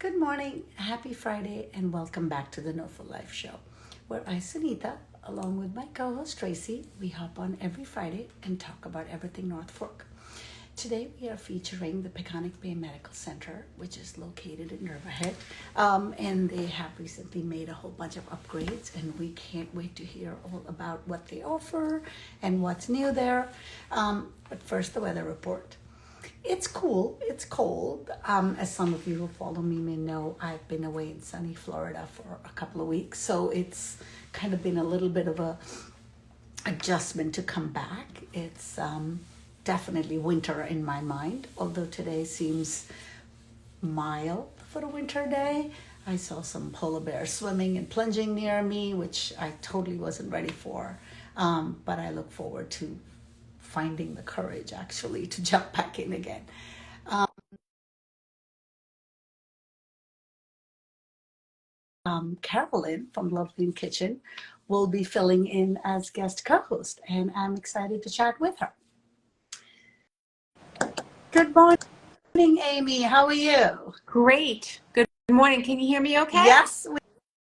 Good morning, happy Friday, and welcome back to the NOFO Life Show, where I, Sunita, along with my co-host Tracy, we hop on every Friday and talk about everything North Fork. Today we are featuring the Peconic Bay Medical Center, which is located in Riverhead, and they have recently made a whole bunch of upgrades, and we can't wait to hear all about what they offer and what's new there. But first, the weather report. It's cool. It's cold. As some of you who follow me may know, I've been away in sunny Florida for a couple of weeks, so it's kind of been a little bit of a adjustment to come back. It's definitely winter in my mind, although today seems mild for a winter day. I saw some polar bears swimming and plunging near me, which I totally wasn't ready for, but I look forward to finding the courage actually to jump back in again. Carolyn from Lovely in Kitchen will be filling in as guest co-host, and I'm excited to chat with her. Good morning, Amy. How are you? Great. Good morning. Can you hear me okay? Yes,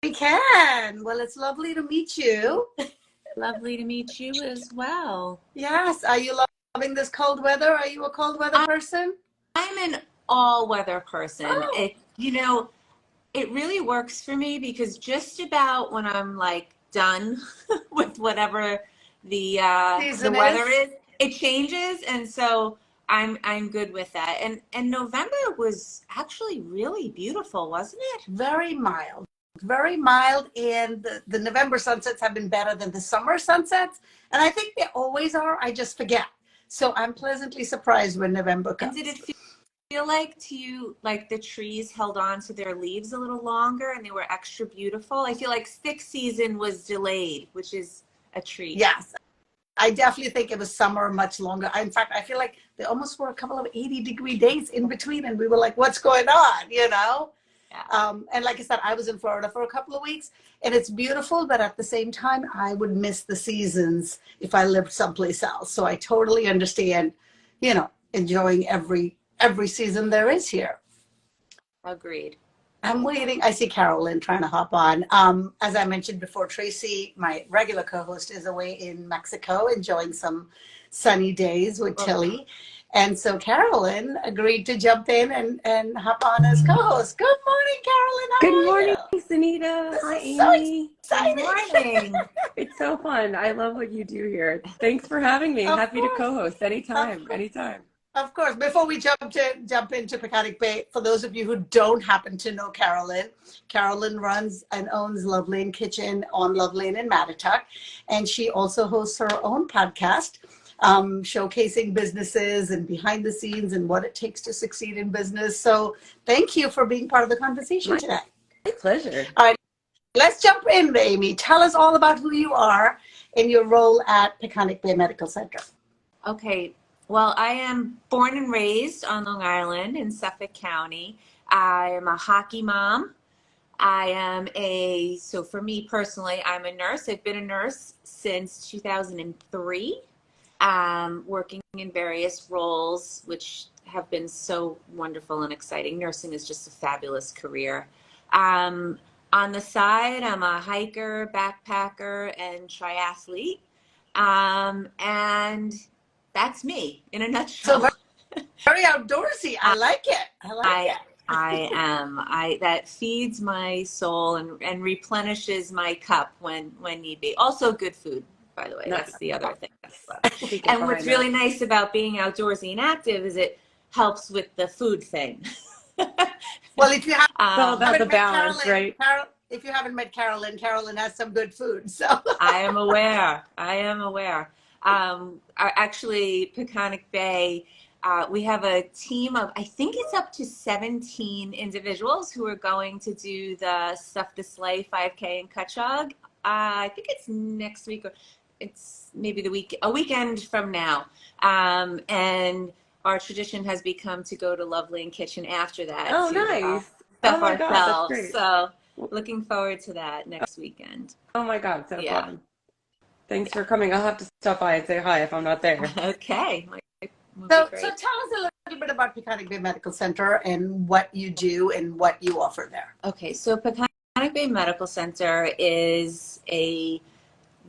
we can. Well, it's lovely to meet you. Lovely to meet you as well. Yes. Are you loving this cold weather? Are you a cold weather person? I'm an all-weather person. Oh. It really works for me because just about when I'm like done with whatever the weather is, it changes, and so I'm good with that. And November was actually really beautiful, wasn't it? Very mild. Very mild, and the November sunsets have been better than the summer sunsets, and I think they always are. I just forget. So I'm pleasantly surprised when November comes. And did it feel like to you like the trees held on to their leaves a little longer and they were extra beautiful? I feel like thick season was delayed, which is a treat. Yes, I definitely think it was summer much longer. In fact, I feel like there almost were a couple of 80-degree days in between, and we were like, what's going on, you know? Yeah. And like I said, I was in Florida for a couple of weeks, and it's beautiful, but at the same time, I would miss the seasons if I lived someplace else. So I totally understand, enjoying every season there is here. Agreed. I'm waiting. I see Carolyn trying to hop on. As I mentioned before, Tracy, my regular co-host, is away in Mexico enjoying some sunny days with Tilly. And so Carolyn agreed to jump in and hop on as co-host. Good morning, Carolyn. How Good morning, are you? Sunita. This Hi, is Amy. so exciting. Good morning. It's so fun. I love what you do here. Thanks for having me. Of Happy course. to co-host anytime. Of Anytime. Of course, before we jump into Peconic Bay, for those of you who don't happen to know Carolyn runs and owns Lovely in Kitchen on Love Lane in Mattatuck, and she also hosts her own podcast, showcasing businesses and behind the scenes and what it takes to succeed in business. So thank you for being part of the conversation today. My pleasure. All right, let's jump in, Amy. Tell us all about who you are and your role at Peconic Bay Medical Center. Okay. Well, I am born and raised on Long Island in Suffolk County. I am a hockey mom. So for me personally, I'm a nurse. I've been a nurse since 2003, working in various roles, which have been so wonderful and exciting. Nursing is just a fabulous career. On the side, I'm a hiker, backpacker, and triathlete. And that's me in a nutshell. So very outdoorsy. I like it. I am. That feeds my soul and replenishes my cup when need be. Also good food, by the way. That's the other thing. And what's really nice about being outdoorsy and active is it helps with the food thing. Well, if you have it's all about the balance, right? If you haven't met Carolyn has some good food. So I am aware. Actually, Peconic Bay, we have a team of, I think it's up to 17 individuals who are going to do the Stuff to Slay 5K in Cutchogue. I think it's next week, or it's maybe a weekend from now. And our tradition has become to go to Lovely in Kitchen after that. Oh, to, nice. Stuff my God, ourselves. that's great. So looking forward to that next weekend. Oh my God, so Yeah. fun. Thanks for coming. I'll have to stop by and say hi if I'm not there. Okay. So tell us a little bit about Peconic Bay Medical Center and what you do and what you offer there. Okay, so Peconic Bay Medical Center is a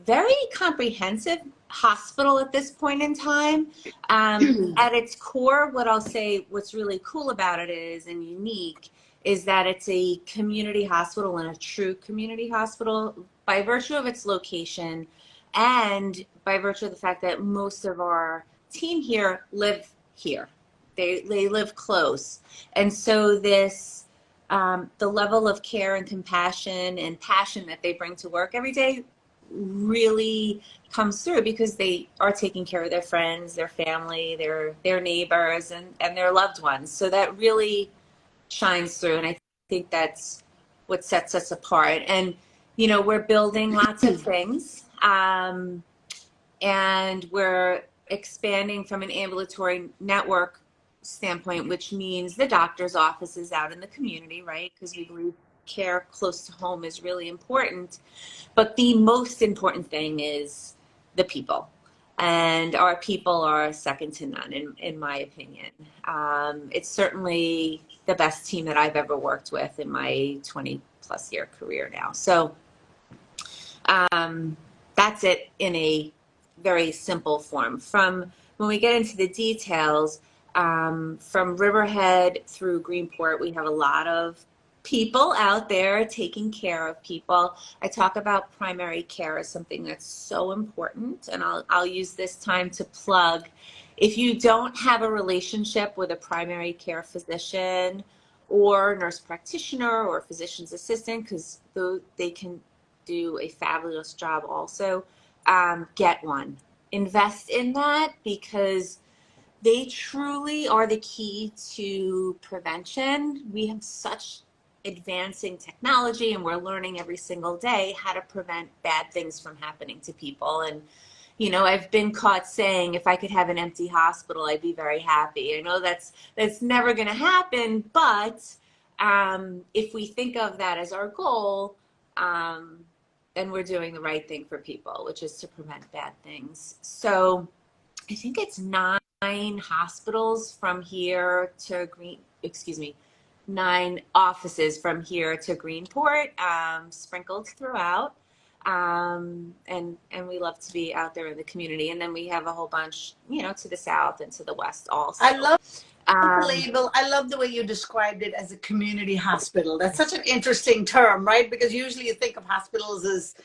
very comprehensive hospital at this point in time. At its core, what I'll say, what's really cool about it is, and unique, is that it's a community hospital and a true community hospital by virtue of its location and by virtue of the fact that most of our team here live here. They live close. And so this, the level of care and compassion and passion that they bring to work every day really comes through because they are taking care of their friends, their family, their neighbors, and their loved ones. So that really shines through, and I think that's what sets us apart. And you know, we're building lots of things, and we're expanding from an ambulatory network standpoint, which means the doctor's office is out in the community, right? Because we believe care close to home is really important. But the most important thing is the people. And our people are second to none, in my opinion. It's certainly the best team that I've ever worked with in my 20 plus year career now. So that's it in a very simple form. From when we get into the details, from Riverhead through Greenport, we have a lot of people out there taking care of people. I talk about primary care as something that's so important, and I'll use this time to plug. If you don't have a relationship with a primary care physician or nurse practitioner or physician's assistant, because they can do a fabulous job also, get one. Invest in that because they truly are the key to prevention. We have such advancing technology and we're learning every single day how to prevent bad things from happening to people. And you know, I've been caught saying if I could have an empty hospital, I'd be very happy. I know that's never going to happen, but if we think of that as our goal, then we're doing the right thing for people, which is to prevent bad things. So I think it's 9 hospitals from here to 9 offices from here to Greenport, sprinkled throughout. And we love to be out there in the community. And then we have a whole bunch, you know, to the south and to the west also. I love the label. I love the way you described it as a community hospital. That's such an interesting term, right? Because usually you think of hospitals as,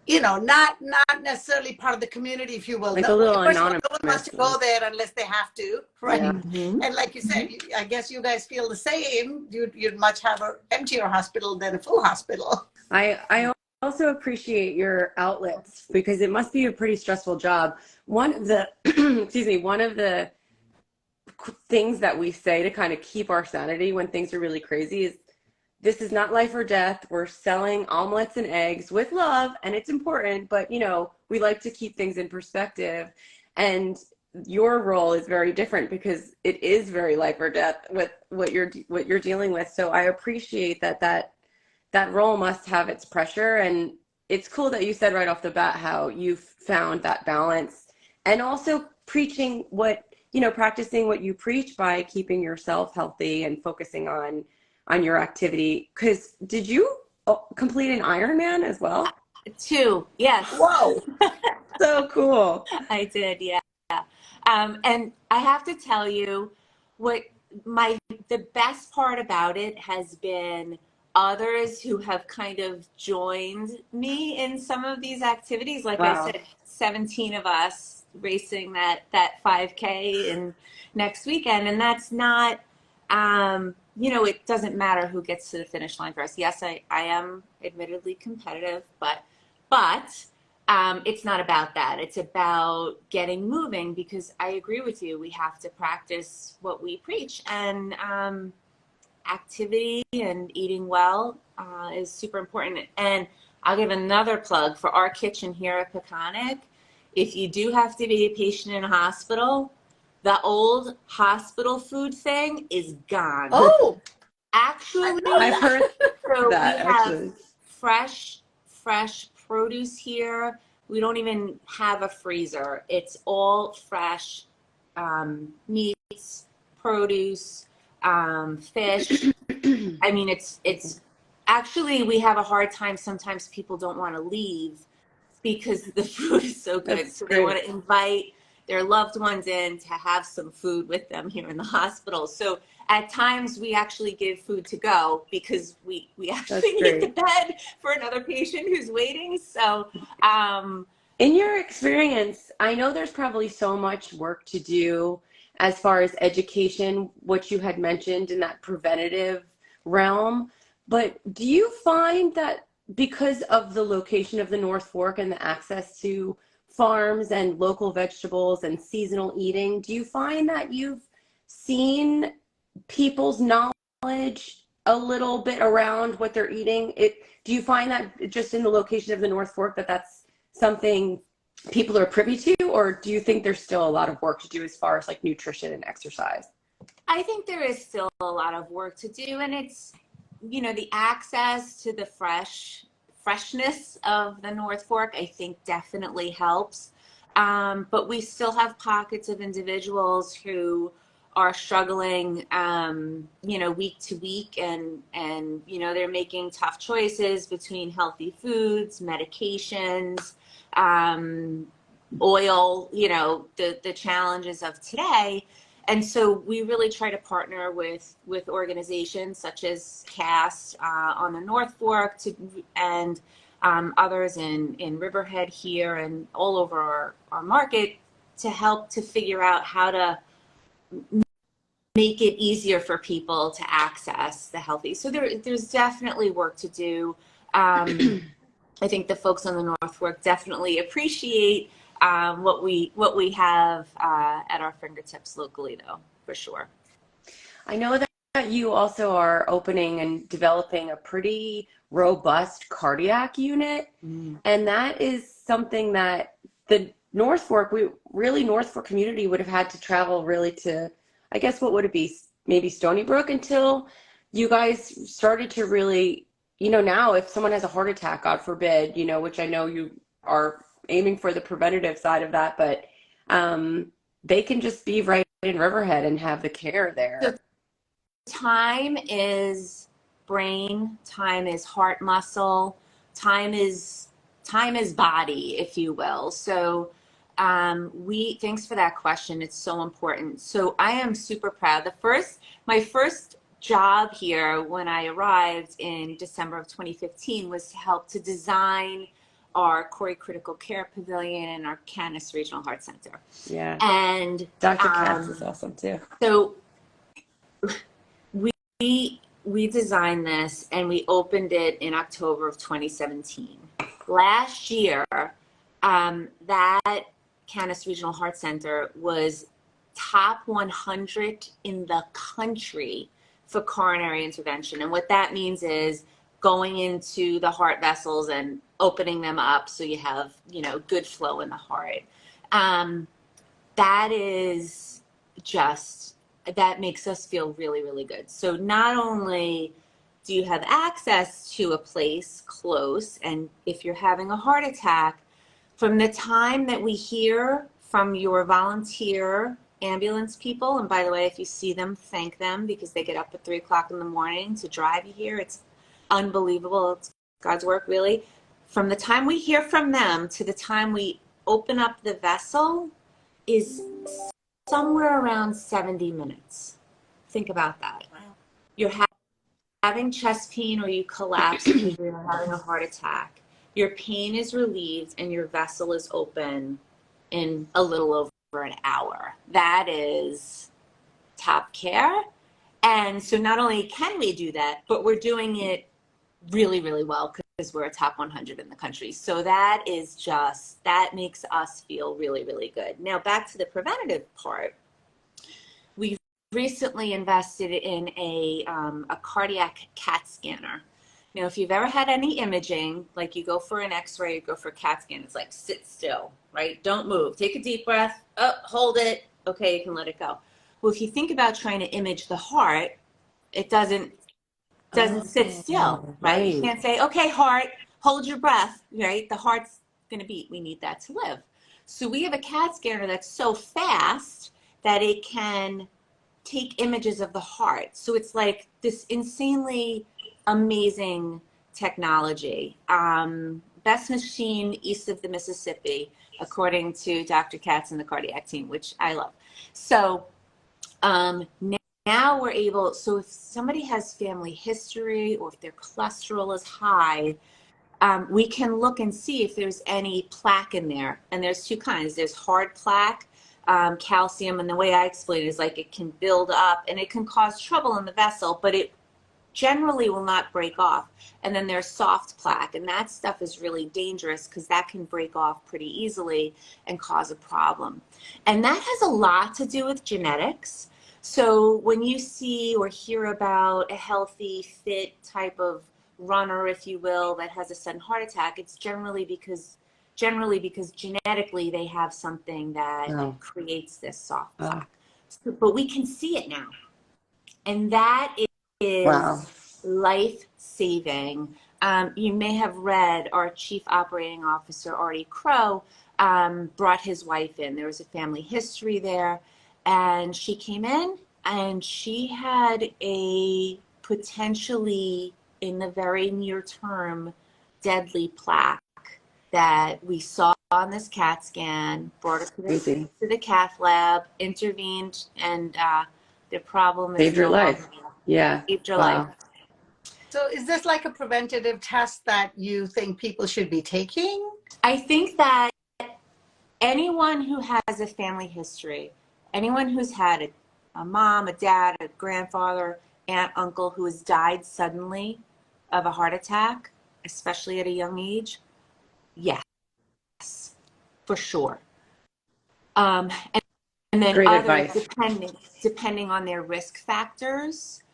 you know, not necessarily part of the community, if you will. Like a little First of all, anonymous. no one wants to go there unless they have to, right? Yeah. Mm-hmm. And like you said, I guess you guys feel the same. You'd much have an emptier hospital than a full hospital. I also appreciate your outlets because it must be a pretty stressful job. One of the one of the things that we say to kind of keep our sanity when things are really crazy is this is not life or death. We're selling omelets and eggs with love, and it's important, but you know, we like to keep things in perspective. And your role is very different because it is very life or death with what you're dealing with. So I appreciate that role must have its pressure, and it's cool that you said right off the bat how you've found that balance and also preaching practicing what you preach by keeping yourself healthy and focusing on your activity. Because did you complete an Ironman as well? 2, yes. Whoa. So cool. I did, yeah. And I have to tell you, the best part about it has been others who have kind of joined me in some of these activities. Like Wow. I said, 17 of us racing that 5K in next weekend, and that's not. It doesn't matter who gets to the finish line first. Yes, I am admittedly competitive, but it's not about that. It's about getting moving because I agree with you. We have to practice what we preach, and activity and eating well is super important. And I'll give another plug for our kitchen here at Peconic. If you do have to be a patient in a hospital, the old hospital food thing is gone. Oh, actually, I've heard so that, we have actually. fresh produce here. We don't even have a freezer. It's all fresh meats, produce, fish. I mean, it's actually, we have a hard time. Sometimes people don't want to leave because the food is so good. That's So great. they want to invite their loved ones in to have some food with them here in the hospital. So at times we actually give food to go because we actually need the bed for another patient who's waiting. So, in your experience, I know there's probably so much work to do as far as education, what you had mentioned in that preventative realm, but do you find that because of the location of the North Fork and the access to farms and local vegetables and seasonal eating, do you find that you've seen people's knowledge a little bit around what they're eating? Do you find that just in the location of the North Fork that's something people are privy to, or do you think there's still a lot of work to do as far as like nutrition and exercise? I think there is still a lot of work to do, and it's, the access to the freshness of the North Fork, I think definitely helps. But we still have pockets of individuals who are struggling, week to week, and they're making tough choices between healthy foods, medications, oil, the challenges of today. And so we really try to partner with organizations such as CAST on the North Fork and others in Riverhead here and all over our market to help to figure out how to make it easier for people to access the healthy. So there's definitely work to do. I think the folks on the North Fork definitely appreciate what we have at our fingertips locally, though, for sure. I know that you also are opening and developing a pretty robust cardiac unit, and that is something that the North Fork community would have had to travel really to, I guess, what would it be, maybe Stony Brook, until you guys started to really, now if someone has a heart attack, God forbid, which I know you are aiming for the preventative side of that, but they can just be right in Riverhead and have the care there. So time is brain, time is heart muscle, time is body, if you will. So thanks for that question. It's so important. So I am super proud. My first job here when I arrived in December of 2015 was to help to design our Corey Critical Care Pavilion and our Canis Regional Heart Center. Yeah. And Dr. Katz is awesome too. So we designed this and we opened it in October of 2017. Last year, that Canis Regional Heart Center was top 100 in the country for coronary intervention. And what that means is going into the heart vessels and opening them up so you have, good flow in the heart. That makes us feel really, really good. So not only do you have access to a place close, and if you're having a heart attack, from the time that we hear from your volunteer ambulance people, and by the way, if you see them, thank them, because they get up at 3 o'clock in the morning to drive you here. It's unbelievable. It's God's work, really. From the time we hear from them to the time we open up the vessel is somewhere around 70 minutes. Think about that. Wow. You're having chest pain or you collapse because you're having a heart attack. Your pain is relieved and your vessel is open in a little over an hour. That is top care. And so not only can we do that, but we're doing it really, really well because we're a top 100 in the country. So that makes us feel really, really good. Now back to the preventative part. We recently invested in a cardiac CAT scanner. Now, if you've ever had any imaging, like you go for an x-ray, you go for a CAT scan, it's like sit still, right? Don't move. Take a deep breath. Hold it. Okay, you can let it go. Well, if you think about trying to image the heart, it doesn't sit still, right? You can't say, okay, heart, hold your breath, right? The heart's going to beat. We need that to live. So we have a CAT scanner that's so fast that it can take images of the heart. So it's like this insanely amazing technology. Best machine east of the Mississippi, according to Dr. Katz and the cardiac team, which I love. So now we're able, so if somebody has family history or if their cholesterol is high, we can look and see if there's any plaque in there. And there's two kinds. There's hard plaque, calcium, and the way I explain it is like it can build up and it can cause trouble in the vessel, but it generally will not break off. And then there's soft plaque, and that stuff is really dangerous because that can break off pretty easily and cause a problem. And that has a lot to do with genetics. So when you see or hear about a healthy, fit type of runner, if you will, that has a sudden heart attack, it's generally because genetically they have something that creates this soft plaque. So, but we can see it now. And that is life-saving. You may have read our Chief Operating Officer, Artie Crow, brought his wife in. There was a family history there. And she came in and she had a potentially, in the very near term, deadly plaque that we saw on this CAT scan, brought her to the cath lab, intervened, and the problem is saved your life. Yeah. Saved your life. So is this like a preventative test that you think people should be taking? I think that anyone who has a family history, anyone who's had a mom, a dad, a grandfather, aunt, uncle who has died suddenly of a heart attack, especially at a young age, yes, for sure. And then great others, advice. depending on their risk factors,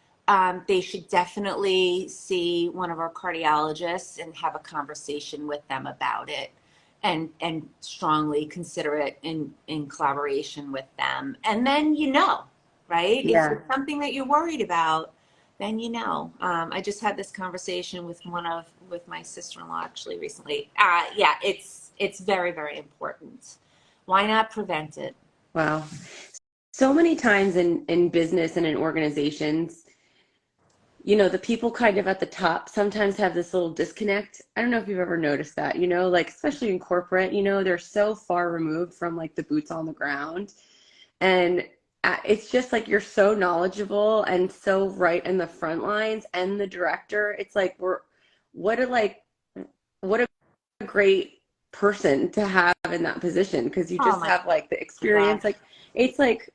they should definitely see one of our cardiologists and have a conversation with them about it. And strongly consider it in collaboration with them. And then right? Yeah. If it's something that you're worried about, then I just had this conversation with my sister-in-law actually recently. Yeah, it's very, very important. Why not prevent it? Wow. So many times in business and in organizations, the people kind of at the top sometimes have this little disconnect. I don't know if you've ever noticed that, like especially in corporate, they're so far removed from like the boots on the ground. And it's just like you're so knowledgeable and so right in the front lines, and the director, it's like what a great person to have in that position, because you just have like the experience. Like it's like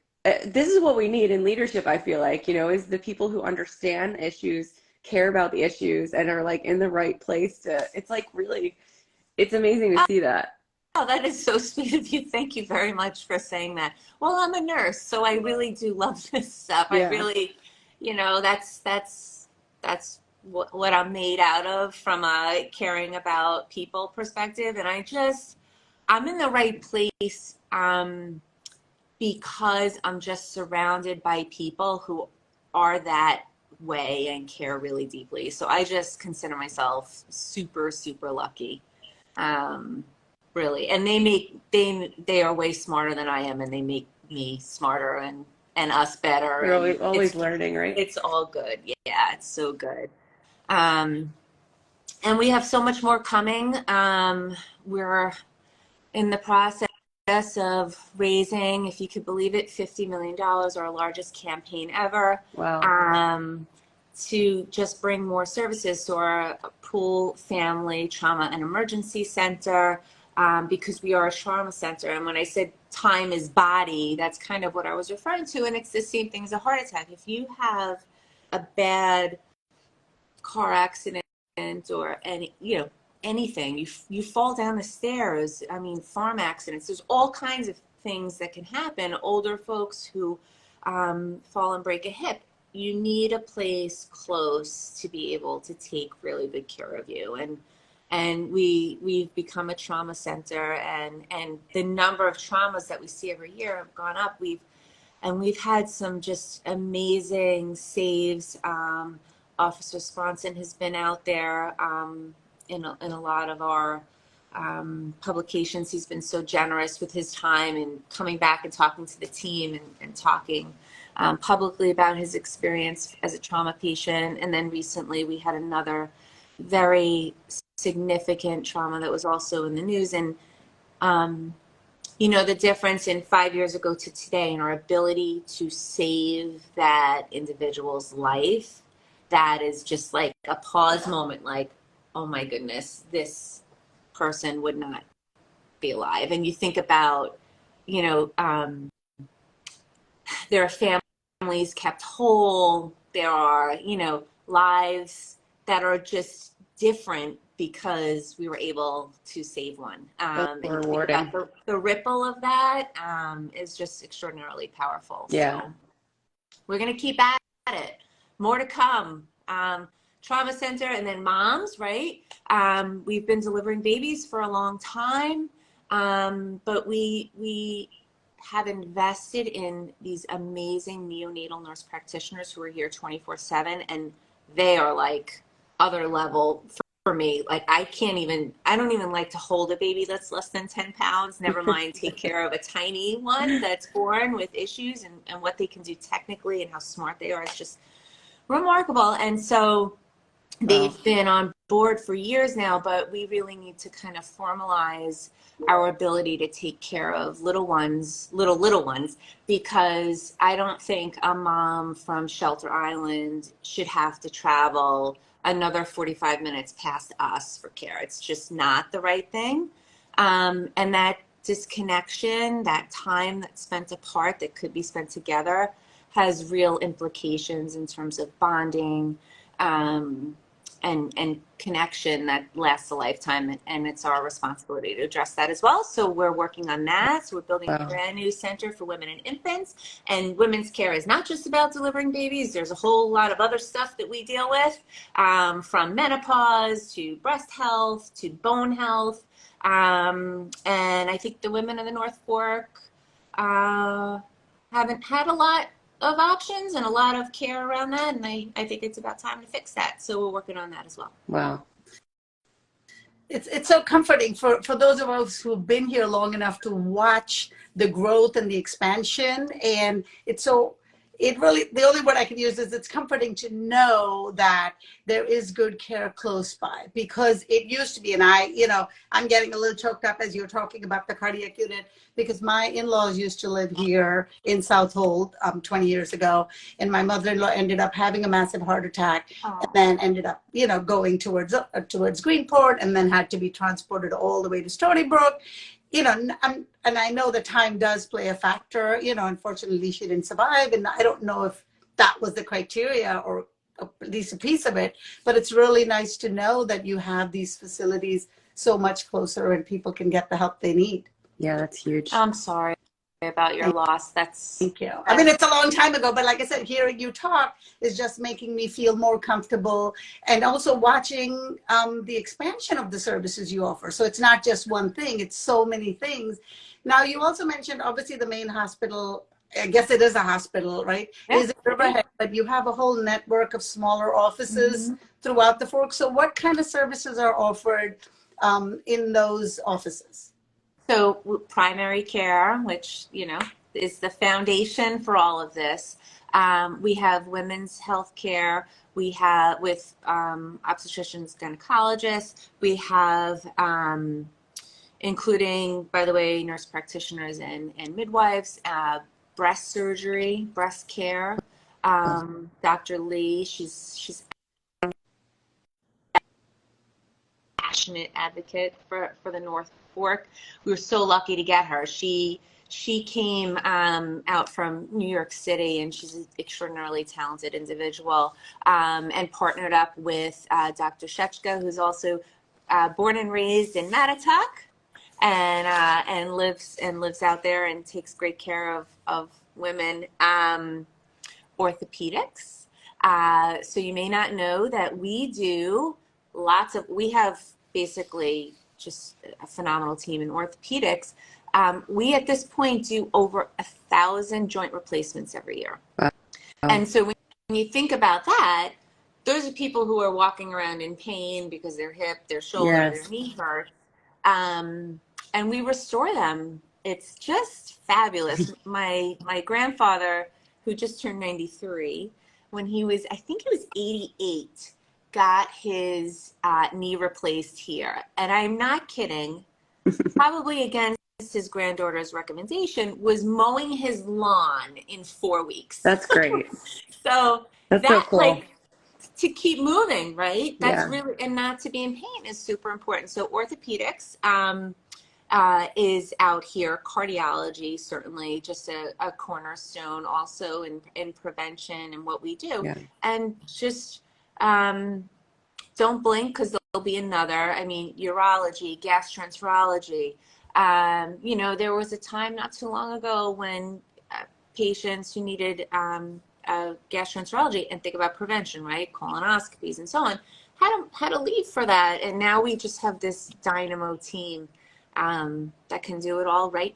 this is what we need in leadership, I feel like, is the people who understand issues, care about the issues, and are like in the right place it's like really, it's amazing to see that. Oh, that is so sweet of you. Thank you very much for saying that. Well, I'm a nurse, so I really do love this stuff. Yeah. I really, that's what I'm made out of, from a caring about people perspective. And I'm in the right place because I'm just surrounded by people who are that way and care really deeply. So I just consider myself super, super lucky. Really. And they are way smarter than I am, and they make me smarter and us better. You're always learning, right? It's all good. Yeah, it's so good. And we have so much more coming. We're in the process of raising, if you could believe it, $50 million, our largest campaign ever. Wow. To just bring more services to our Pool Family Trauma and Emergency Center, because we are a trauma center. And when I said time is body, that's kind of what I was referring to. And it's the same thing as a heart attack. If you have a bad car accident or anything, you fall down the stairs, farm accidents, there's all kinds of things that can happen. Older folks who fall and break a hip, you need a place close to be able to take really good care of you. And we've become a trauma center, and the number of traumas that we see every year have gone up. We've had some just amazing saves. Officer Sponson has been out there in a lot of our publications. He's been so generous with his time and coming back and talking to the team and talking publicly about his experience as a trauma patient. And then recently we had another very significant trauma that was also in the news. And, you know, the difference in 5 years ago to today and our ability to save that individual's life, that is just like a pause moment, like, oh my goodness, this person would not be alive. And you think about, you know, there are families kept whole. There are, you know, lives that are just different because we were able to save one. And you think about the ripple of that is just extraordinarily powerful. Yeah. So we're going to keep at it. More to come. Trauma center, and then moms, right? We've been delivering babies for a long time, but we have invested in these amazing neonatal nurse practitioners who are here 24/7, and they are like other level for me. Like I don't even like to hold a baby that's less than 10 pounds, never mind take care of a tiny one that's born with issues, and what they can do technically and how smart they are. It's just remarkable. And so they've been on board for years now, but we really need to kind of formalize our ability to take care of little ones, because I don't think a mom from Shelter Island should have to travel another 45 minutes past us for care. It's just not the right thing. And that disconnection, that time that's spent apart that could be spent together, has real implications in terms of bonding, and connection that lasts a lifetime, and it's our responsibility to address that as well. So we're working on that. So we're building a brand new center for women and infants, and women's care is not just about delivering babies. There's a whole lot of other stuff that we deal with, from menopause to breast health to bone health. And I think the women in the North Fork haven't had a lot of options and a lot of care around that, and I think it's about time to fix that. So we're working on that as well. Wow. It's so comforting for those of us who've been here long enough to watch the growth and the expansion. And it really, the only word I can use is it's comforting to know that there is good care close by, because it used to be, and I'm getting a little choked up as you're talking about the cardiac unit, because my in-laws used to live here in South Hold 20 years ago, and my mother-in-law ended up having a massive heart attack, and then ended up, going towards Greenport, and then had to be transported all the way to Stony Brook. And I know the time does play a factor. Unfortunately, she didn't survive, and I don't know if that was the criteria or at least a piece of it. But it's really nice to know that you have these facilities so much closer, and people can get the help they need. Yeah, that's huge. I'm sorry about your loss. Thank you. I mean, it's a long time ago, but like I said, hearing you talk is just making me feel more comfortable, and also watching the expansion of the services you offer. So it's not just one thing, it's so many things. Now, you also mentioned, obviously, the main hospital, I guess it is a hospital, right? Yeah. Is in Riverhead, but you have a whole network of smaller offices throughout the Fork. So what kind of services are offered in those offices? So primary care, which, is the foundation for all of this. We have women's health care. We have with obstetricians, gynecologists. We have, including, by the way, nurse practitioners and midwives, breast surgery, breast care. Dr. Lee, she's passionate advocate for the North Fork. We were so lucky to get her. She came out from New York City, and she's an extraordinarily talented individual, and partnered up with Dr. Shechka, who's also born and raised in Mattatuck, and lives out there and takes great care of women. Orthopedics. So you may not know that we have basically just a phenomenal team in orthopedics. We at this point do over 1,000 joint replacements every year. Wow. And so when you think about that, those are people who are walking around in pain because their hip, their shoulder, their knee hurt. And we restore them. It's just fabulous. My grandfather who just turned 93, when he was, I think he was 88, got his knee replaced here. And I'm not kidding, probably against his granddaughter's recommendation, was mowing his lawn in 4 weeks. That's great. So That's that so cool. like to keep moving, right? That's Yeah. really, and not to be in pain is super important. So orthopedics is out here. Cardiology, certainly just a cornerstone also in prevention and what we do. Yeah. And just don't blink, because there'll be another. I mean, urology, gastroenterology. You know, there was a time not too long ago when patients who needed gastroenterology, and think about prevention, right? Colonoscopies and so on, had to leave for that. And now we just have this dynamo team that can do it all right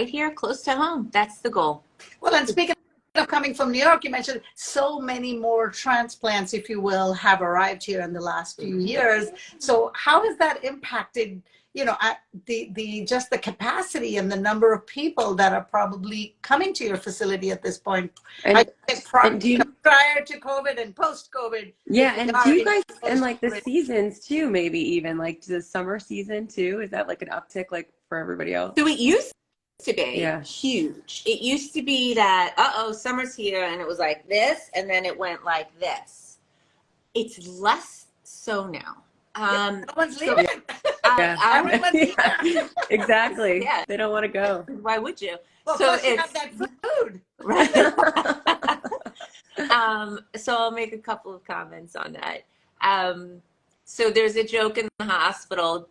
here, close to home. That's the goal. Well, and speaking of coming from New York, you mentioned so many more transplants, if you will, have arrived here in the last few years. So how has that impacted, you know, just the capacity and the number of people that are probably coming to your facility at this point? And Prior to COVID and post-COVID. Yeah, and do you guys, and like the seasons too, maybe even like the summer season too, is that like an uptick like for everybody else? So it used to be huge. It used to be that, summer's here, and it was like this, and then it went like this. It's less so now. No one's leaving. Exactly. Yeah. They don't want to go. Why would you? Well, so you have that food. Right. So I'll make a couple of comments on that. So there's a joke in the hospital,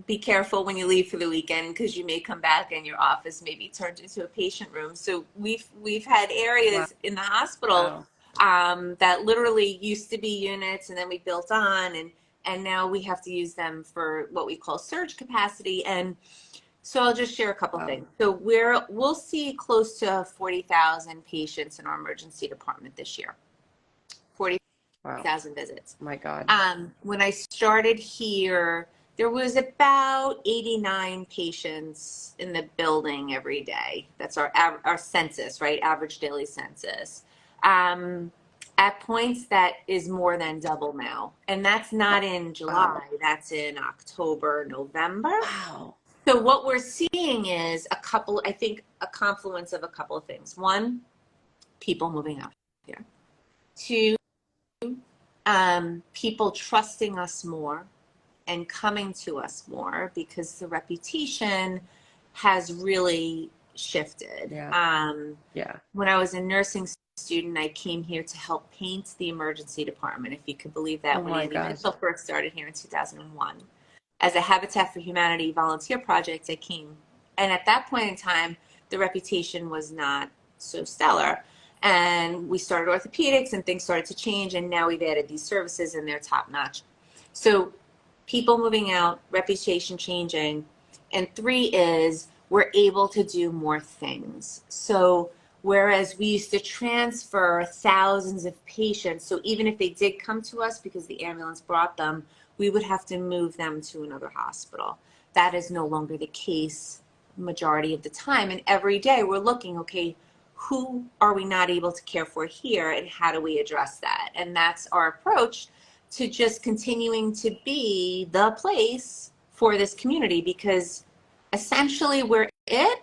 be careful when you leave for the weekend, because you may come back and your office may be turned into a patient room. So we've had areas in the hospital that literally used to be units, and then we built on, and now we have to use them for what we call surge capacity. And so I'll just share a couple things. So we'll see close to 40,000 patients in our emergency department this year. 40,000 visits. Oh my God. When I started here, there was about 89 patients in the building every day. That's our census, right? Average daily census. At points, that is more than double now. And that's not in July. That's in October, November. Wow. So what we're seeing is a confluence of a couple of things. One, people moving out here. Two, people trusting us more and coming to us more, because the reputation has really shifted. When I was a nursing student, I came here to help paint the emergency department, if you could believe that, when Amy Loeb first started here in 2001. As a Habitat for Humanity volunteer project, I came. And at that point in time, the reputation was not so stellar. And we started orthopedics, and things started to change, and now we've added these services, and they're top notch. So people moving out, reputation changing. And three is we're able to do more things. So whereas we used to transfer thousands of patients, so even if they did come to us because the ambulance brought them, we would have to move them to another hospital. That is no longer the case majority of the time. And every day we're looking, okay, who are we not able to care for here, and how do we address that? And that's our approach to just continuing to be the place for this community, because essentially we're it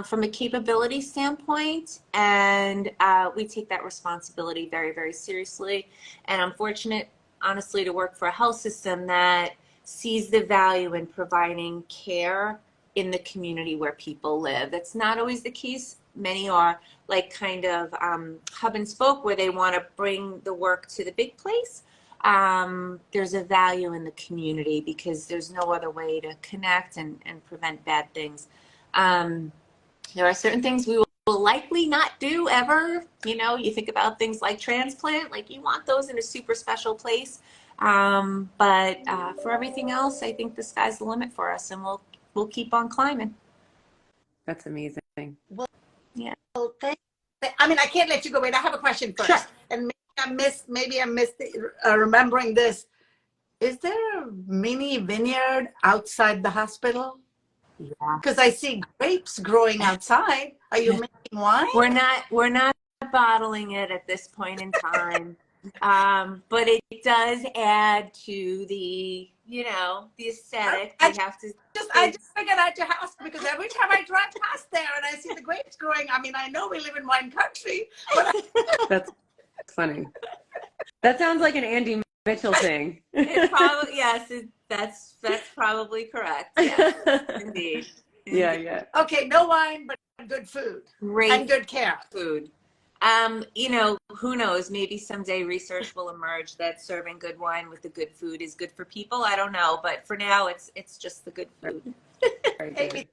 from a capability standpoint, and we take that responsibility very, very seriously. And I'm fortunate, honestly, to work for a health system that sees the value in providing care in the community where people live. That's not always the case. Many are like kind of hub and spoke, where they want to bring the work to the big place. There's a value in the community, because there's no other way to connect and prevent bad things. There are certain things we will likely not do ever. You know, you think about things like transplant, like you want those in a super special place. But for everything else, I think the sky's the limit for us, and we'll keep on climbing. That's amazing. Well, yeah. Well, I mean, I can't let you go. Wait, I have a question first. Sure. And maybe I missed remembering this. Is there a mini vineyard outside the hospital? Yeah. Because I see grapes growing outside. Are you making wine? We're not bottling it at this point in time. But it does add to the, the aesthetic. I We have to. I just figured out to ask because every time I drive past there and I see the grapes growing, I mean, I know we live in wine country, but That's funny. That sounds like an Andy Mitchell thing. It probably, yes, that's probably correct. Yes, indeed. Yeah. okay, no wine, but good food Great and good care. food. Who knows? Maybe someday research will emerge that serving good wine with the good food is good for people. I don't know, but for now, it's just the good food. Amy,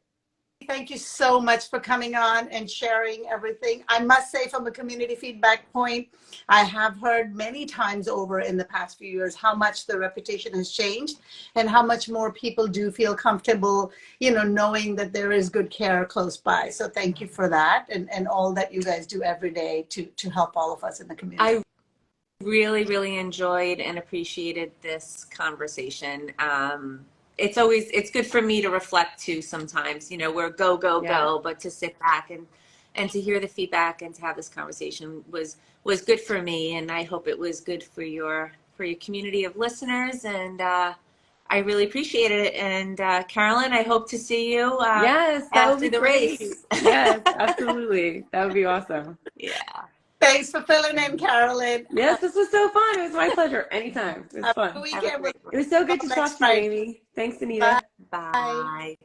thank you so much for coming on and sharing everything. I must say, from a community feedback point, I have heard many times over in the past few years how much the reputation has changed and how much more people do feel comfortable, knowing that there is good care close by. So thank you for that and all that you guys do every day to help all of us in the community. I really, really enjoyed and appreciated this conversation. It's good for me to reflect too sometimes, we're go, but to sit back and to hear the feedback and to have this conversation was good for me. And I hope it was good for your community of listeners. And I really appreciate it. And Carolyn, I hope to see you yes, that after would be the great. race. Yes, absolutely. That would be awesome. Yeah. Thanks for filling in, Carolyn. Yes, this was so fun. It was my pleasure. Anytime. It was fun. Weekend. It was so good to talk to you, Amy. Thanks, Anita. Bye.